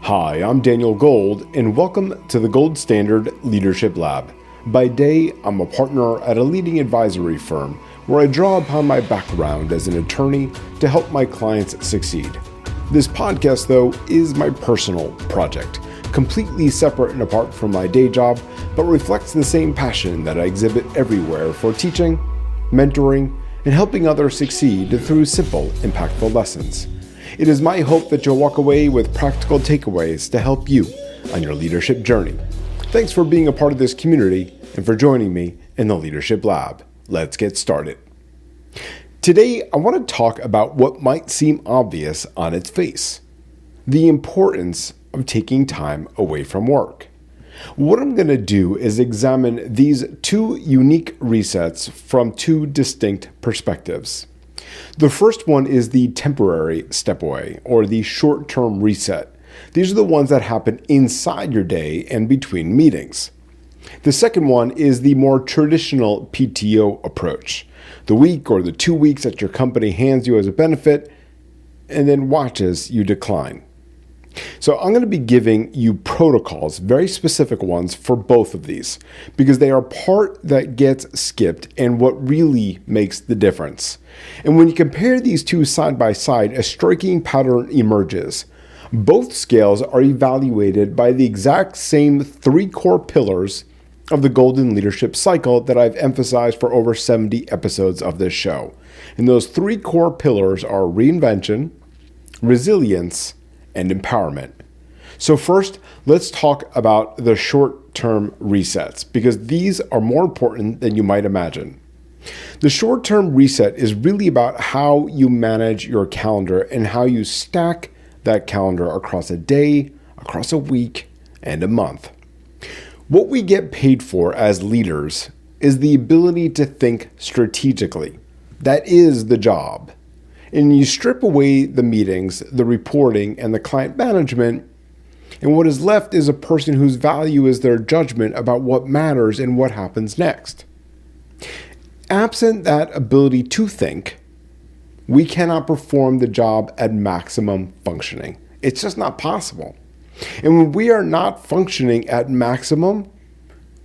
Hi, I'm Daniel Gold, and welcome to the Gold Standard Leadership Lab. By day, I'm a partner at a leading advisory firm where I draw upon my background as an attorney to help my clients succeed. This podcast, though, is my personal project, completely separate and apart from my day job, but reflects the same passion that I exhibit everywhere for teaching, mentoring, and helping others succeed through simple, impactful lessons. It is my hope that you'll walk away with practical takeaways to help you on your leadership journey. Thanks for being a part of this community and for joining me in the Leadership Lab. Let's get started. Today, I want to talk about what might seem obvious on its face: the importance of taking time away from work. What I'm going to do is examine these two unique resets from two distinct perspectives. The first one is the temporary step away, or the short-term reset. These are the ones that happen inside your day and between meetings. The second one is the more traditional PTO approach, the week or the 2 weeks that your company hands you as a benefit and then watches you decline. So I'm going to be giving you protocols, very specific ones for both of these, because they are part that gets skipped and what really makes the difference. And when you compare these two side by side, a striking pattern emerges. Both scales are evaluated by the exact same three core pillars of the Golden Leadership Cycle that I've emphasized for over 70 episodes of this show. And those three core pillars are reinvention, resilience, and empowerment. So first, let's talk about the short-term resets, because these are more important than you might imagine. The short-term reset is really about how you manage your calendar and how you stack that calendar across a day, across a week, and a month. What we get paid for as leaders is the ability to think strategically. That is the job. And you strip away the meetings, the reporting, and the client management, and what is left is a person whose value is their judgment about what matters and what happens next. Absent that ability to think, we cannot perform the job at maximum functioning. It's just not possible. And when we are not functioning at maximum,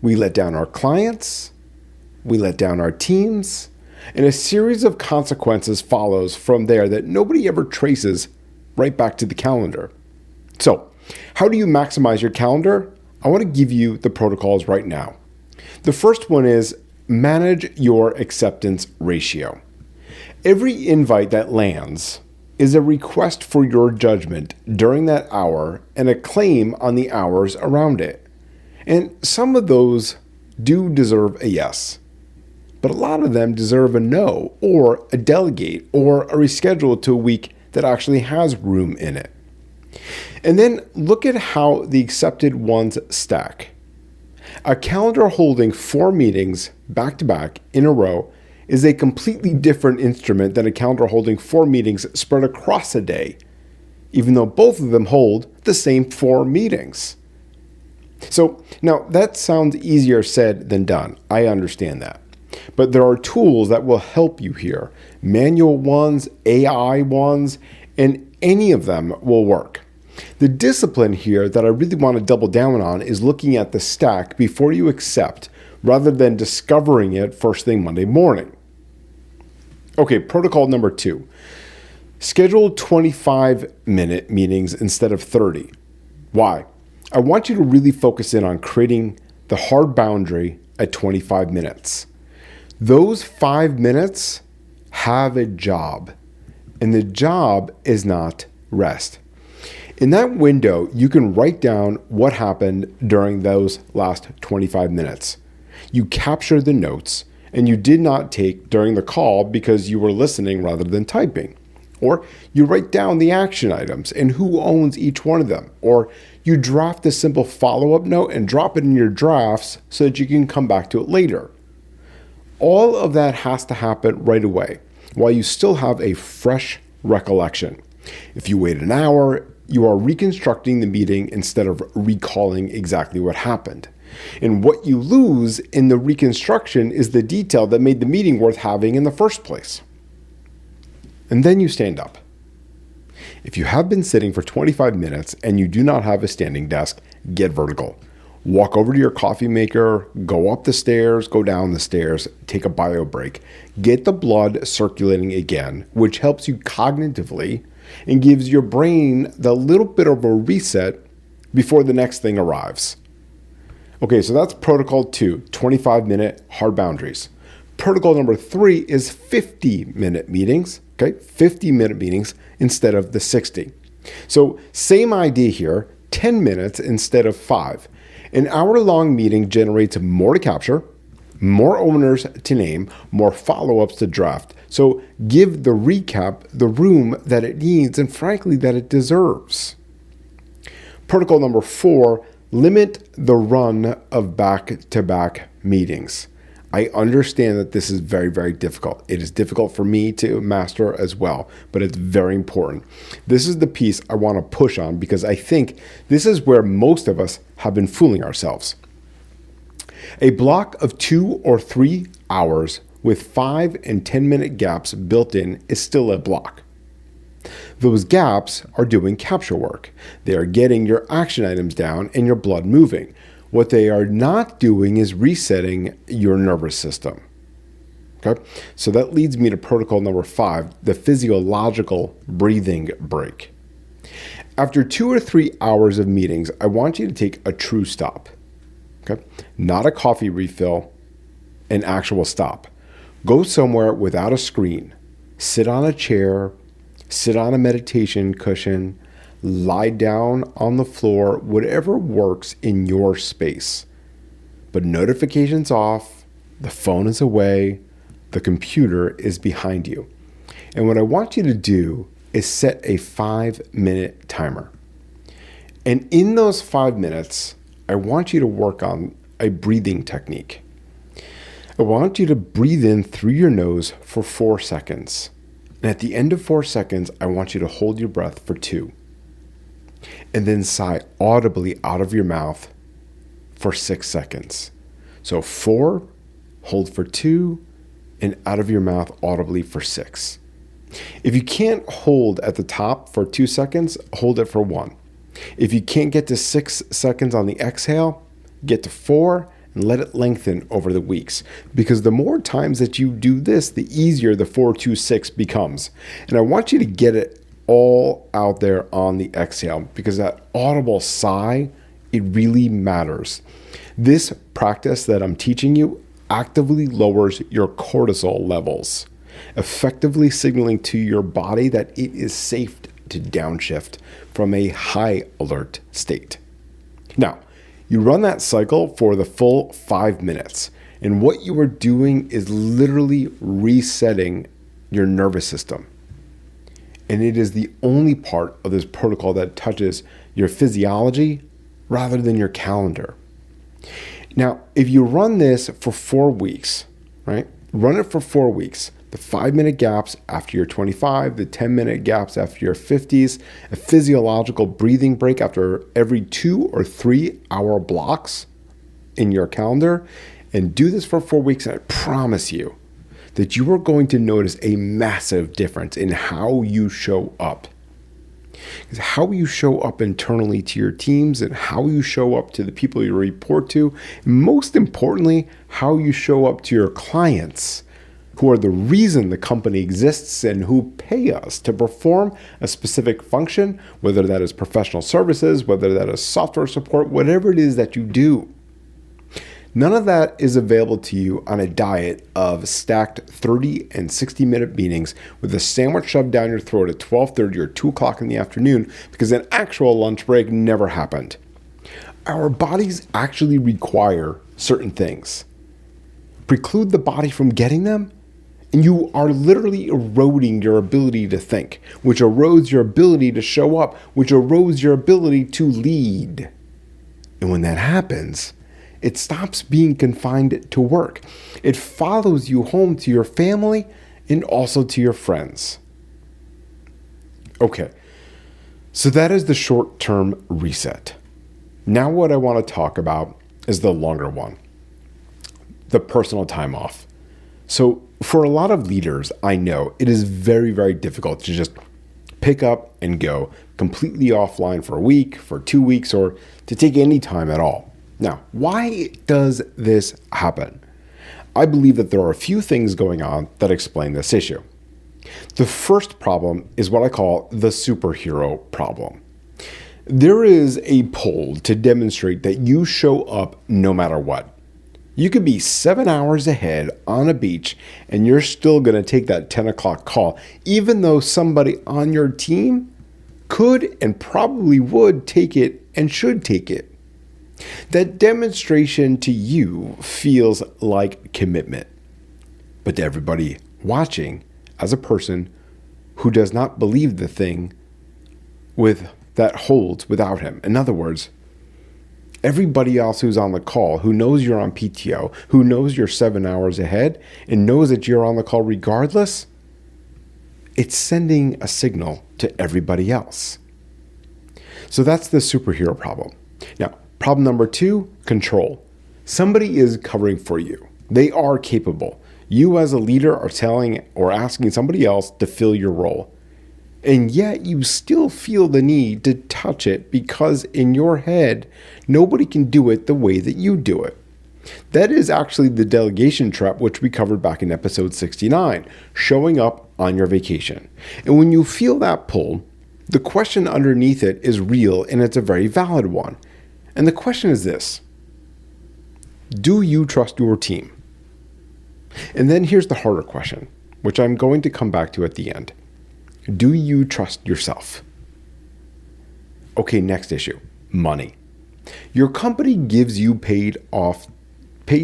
we let down our clients, we let down our teams, and a series of consequences follows from there that nobody ever traces right back to the calendar. So, how do you maximize your calendar? I want to give you the protocols right now. The first one is manage your acceptance ratio. Every invite that lands is a request for your judgment during that hour and a claim on the hours around it. And some of those do deserve a yes, but a lot of them deserve a no, or a delegate, or a reschedule to a week that actually has room in it. And then look at how the accepted ones stack. A calendar holding 4 meetings back to back in a row is a completely different instrument than a calendar holding 4 meetings spread across a day, even though both of them hold the same 4 meetings. So now that sounds easier said than done. I understand that. But there are tools that will help you here. Manual ones, AI ones, and any of them will work. The discipline here that I really want to double down on is looking at the stack before you accept, rather than discovering it first thing Monday morning. Okay, protocol number 2. Schedule 25-minute meetings instead of 30. Why? I want you to really focus in on creating the hard boundary at 25 minutes. Those 5 minutes have a job, and the job is not rest. In that window, you can write down what happened during those last 25 minutes. You capture the notes, and you did not take during the call because you were listening rather than typing. Or you write down the action items and who owns each one of them. Or you draft a simple follow-up note and drop it in your drafts so that you can come back to it later. All of that has to happen right away while you still have a fresh recollection. If you wait an hour, you are reconstructing the meeting instead of recalling exactly what happened. And what you lose in the reconstruction is the detail that made the meeting worth having in the first place. And then you stand up. If you have been sitting for 25 minutes and you do not have a standing desk, get vertical. Walk over to your coffee maker, go up the stairs, go down the stairs, take a bio break. Get the blood circulating again, which helps you cognitively and gives your brain the little bit of a reset before the next thing arrives. Okay, so that's protocol 2, 25-minute hard boundaries. Protocol number 3 is 50-minute meetings, okay? 50-minute meetings instead of the 60. So same idea here, 10 minutes instead of 5. An hour-long meeting generates more to capture, more owners to name, more follow-ups to draft. So give the recap the room that it needs and frankly that it deserves. Protocol number 4, limit the run of back-to-back meetings. I understand that this is very, very difficult. It is difficult for me to master as well, but it's very important. This is the piece I want to push on because I think this is where most of us have been fooling ourselves. A block of 2 or 3 hours with 5 and 10-minute gaps built in is still a block. Those gaps are doing capture work. They are getting your action items down and your blood moving. What they are not doing is resetting your nervous system. Okay, so that leads me to protocol number 5, the physiological breathing break. After 2 or 3 hours of meetings, I want you to take a true stop. Okay, not a coffee refill, an actual stop. Go somewhere without a screen. Sit on a chair, sit on a meditation cushion, lie down on the floor, whatever works in your space. But notifications off, the phone is away, the computer is behind you. And what I want you to do is set a 5-minute timer. And in those 5 minutes, I want you to work on a breathing technique. I want you to breathe in through your nose for 4 seconds. And at the end of 4 seconds, I want you to hold your breath for 2. And then sigh audibly out of your mouth for 6 seconds. So 4, hold for 2, and out of your mouth audibly for 6. If you can't hold at the top for 2 seconds, hold it for 1. If you can't get to 6 seconds on the exhale, get to 4 and let it lengthen over the weeks. Because the more times that you do this, the easier the 4-2-6 becomes. And I want you to get it all out there on the exhale because that audible sigh, it really matters. This practice that I'm teaching you actively lowers your cortisol levels, effectively signaling to your body that it is safe to downshift from a high alert state. Now, you run that cycle for the full 5 minutes, and what you are doing is literally resetting your nervous system. And it is the only part of this protocol that touches your physiology rather than your calendar. Now, if you run this for 4 weeks, right? Run it for 4 weeks. The 5-minute gaps after your 25, the 10-minute gaps after your 50s, a physiological breathing break after every 2 or 3 hour blocks in your calendar, and do this for 4 weeks, and I promise you that you are going to notice a massive difference in how you show up. Because how you show up internally to your teams and how you show up to the people you report to, and most importantly, how you show up to your clients, who are the reason the company exists and who pay us to perform a specific function, whether that is professional services, whether that is software support, whatever it is that you do. None of that is available to you on a diet of stacked 30 and 60-minute meetings with a sandwich shoved down your throat at 12:30 or 2 o'clock in the afternoon because an actual lunch break never happened. Our bodies actually require certain things. Preclude the body from getting them, and you are literally eroding your ability to think, which erodes your ability to show up, which erodes your ability to lead. And when that happens, it stops being confined to work. It follows you home to your family and also to your friends. Okay, so that is the short-term reset. Now what I want to talk about is the longer one, the personal time off. So for a lot of leaders, I know it is very, very difficult to just pick up and go completely offline for a week, for 2 weeks, or to take any time at all. Now, why does this happen? I believe that there are a few things going on that explain this issue. The first problem is what I call the superhero problem. There is a pull to demonstrate that you show up no matter what. You could be 7 hours ahead on a beach and you're still going to take that 10 o'clock call, even though somebody on your team could and probably would take it and should take it. That demonstration to you feels like commitment, but to everybody watching, as a person who does not believe the thing that holds without him. In other words, everybody else who's on the call, who knows you're on PTO, who knows you're 7 hours ahead, and knows that you're on the call regardless, it's sending a signal to everybody else. So that's the superhero problem. Now, problem number 2, control. Somebody is covering for you. They are capable. You as a leader are telling or asking somebody else to fill your role. And yet you still feel the need to touch it because in your head, nobody can do it the way that you do it. That is actually the delegation trap, which we covered back in episode 69, showing up on your vacation. And when you feel that pull, the question underneath it is real and it's a very valid one. And the question is this: do you trust your team? And then here's the harder question, which I'm going to come back to at the end. Do you trust yourself? Okay, next issue, money. Your company gives you paid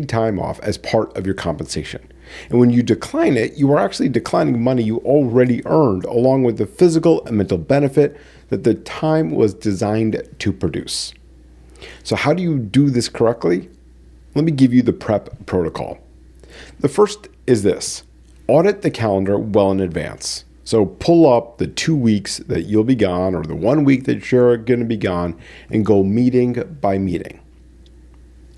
time off as part of your compensation. And when you decline it, you are actually declining money you already earned, along with the physical and mental benefit that the time was designed to produce. So how do you do this correctly? Let me give you the prep protocol. The first is this: audit the calendar well in advance. So pull up the 2 weeks that you'll be gone or the 1 week that you're going to be gone and go meeting by meeting.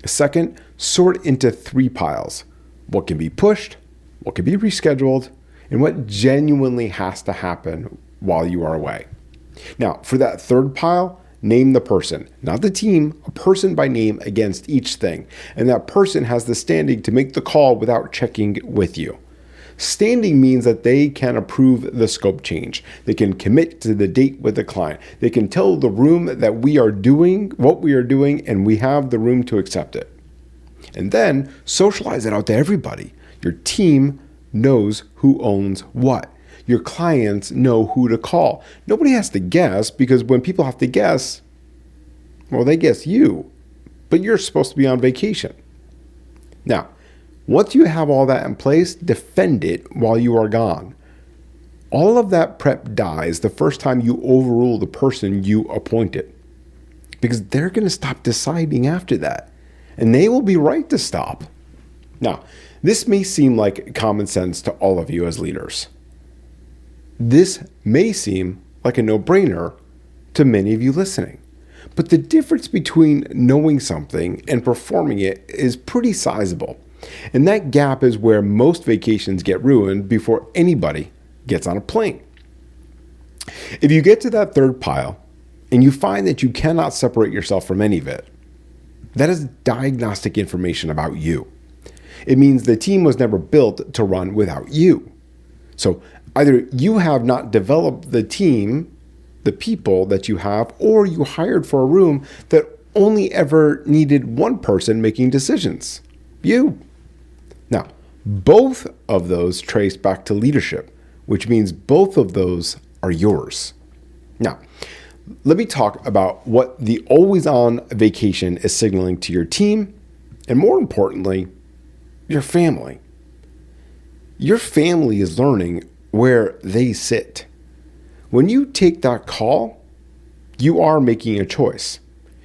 Second, sort into 3 piles. What can be pushed, what can be rescheduled, and what genuinely has to happen while you are away. Now, for that third pile, name the person, not the team, a person by name against each thing. And that person has the standing to make the call without checking with you. Standing means that they can approve the scope change. They can commit to the date with the client. They can tell the room that we are doing what we are doing and we have the room to accept it. And then socialize it out to everybody. Your team knows who owns what. Your clients know who to call. Nobody has to guess, because when people have to guess, well, they guess you, but you're supposed to be on vacation. Now, once you have all that in place, defend it while you are gone. All of that prep dies the first time you overrule the person you appointed, because they're going to stop deciding after that, and they will be right to stop. Now, this may seem like common sense to all of you as leaders. This may seem like a no-brainer to many of you listening, but the difference between knowing something and performing it is pretty sizable. And that gap is where most vacations get ruined before anybody gets on a plane. If you get to that third pile and you find that you cannot separate yourself from any of it, that is diagnostic information about you. It means the team was never built to run without you. So either you have not developed the team, the people that you have, or you hired for a room that only ever needed one person making decisions, you. Now, both of those trace back to leadership, which means both of those are yours. Now, let me talk about what the always-on vacation is signaling to your team, and more importantly, your family. Your family is learning where they sit. When you take that call, you are making a choice.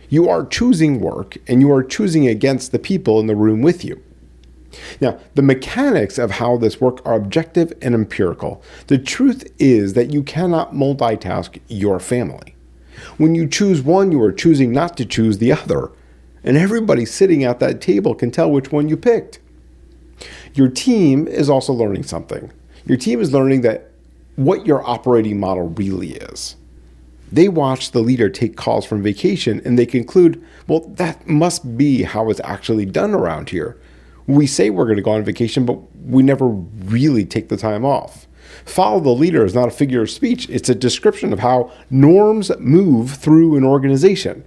You are choosing work, and you are choosing against the people in the room with you. Now, the mechanics of how this works are objective and empirical. The truth is that you cannot multitask your family. When you choose one, you are choosing not to choose the other. And everybody sitting at that table can tell which one you picked. Your team is also learning something. Your team is learning that what your operating model really is. They watch the leader take calls from vacation and they conclude, well, that must be how it's actually done around here. We say we're going to go on vacation, but we never really take the time off. Follow the leader is not a figure of speech. It's a description of how norms move through an organization.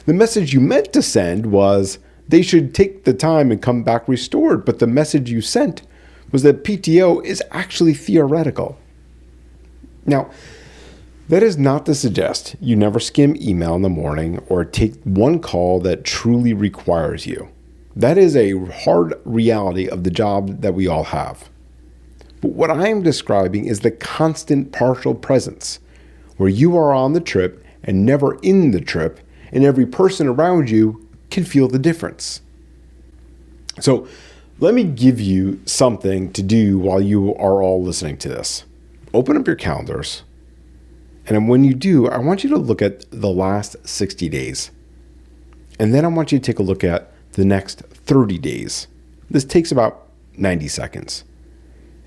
The message you meant to send was they should take the time and come back restored, but the message you sent was that PTO is actually theoretical. Now, that is not to suggest you never skim email in the morning or take one call that truly requires you. That is a hard reality of the job that we all have. But what I am describing is the constant partial presence, where you are on the trip and never in the trip, and every person around you can feel the difference. So let me give you something to do while you are all listening to this. Open up your calendars. And when you do, I want you to look at the last 60 days. And then I want you to take a look at the next 30 days. This takes about 90 seconds.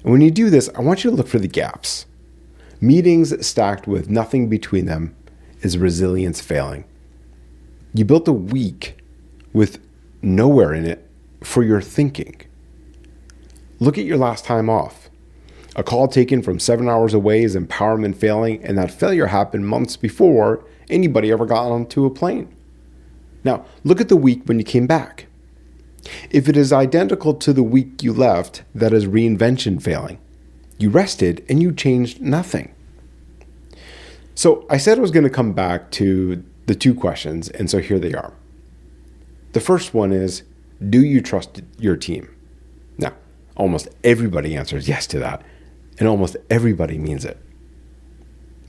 And when you do this, I want you to look for the gaps. Meetings stacked with nothing between them is resilience failing. You built a week with nowhere in it for your thinking. Look at your last time off. A call taken from 7 hours away is empowerment failing, and that failure happened months before anybody ever got onto a plane. Now, look at the week when you came back. If it is identical to the week you left, that is reinvention failing. You rested and you changed nothing. So I said I was going to come back to the two questions, and so here they are. The first one is, do you trust your team? Now, almost everybody answers yes to that, and almost everybody means it.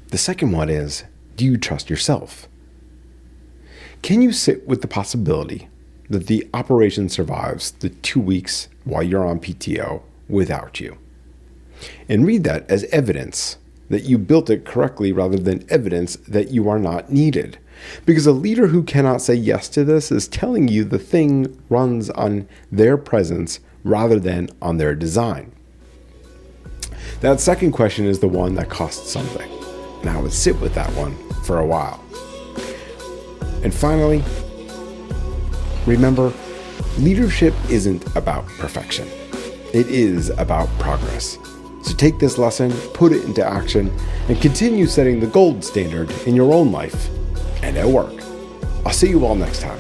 The second one is, do you trust yourself? Can you sit with the possibility that the operation survives the 2 weeks while you're on PTO without you? And read that as evidence that you built it correctly rather than evidence that you are not needed. Because a leader who cannot say yes to this is telling you the thing runs on their presence rather than on their design. That second question is the one that costs something. And I would sit with that one for a while. And finally, remember, leadership isn't about perfection. It is about progress. So take this lesson, put it into action, and continue setting the gold standard in your own life and at work. I'll see you all next time.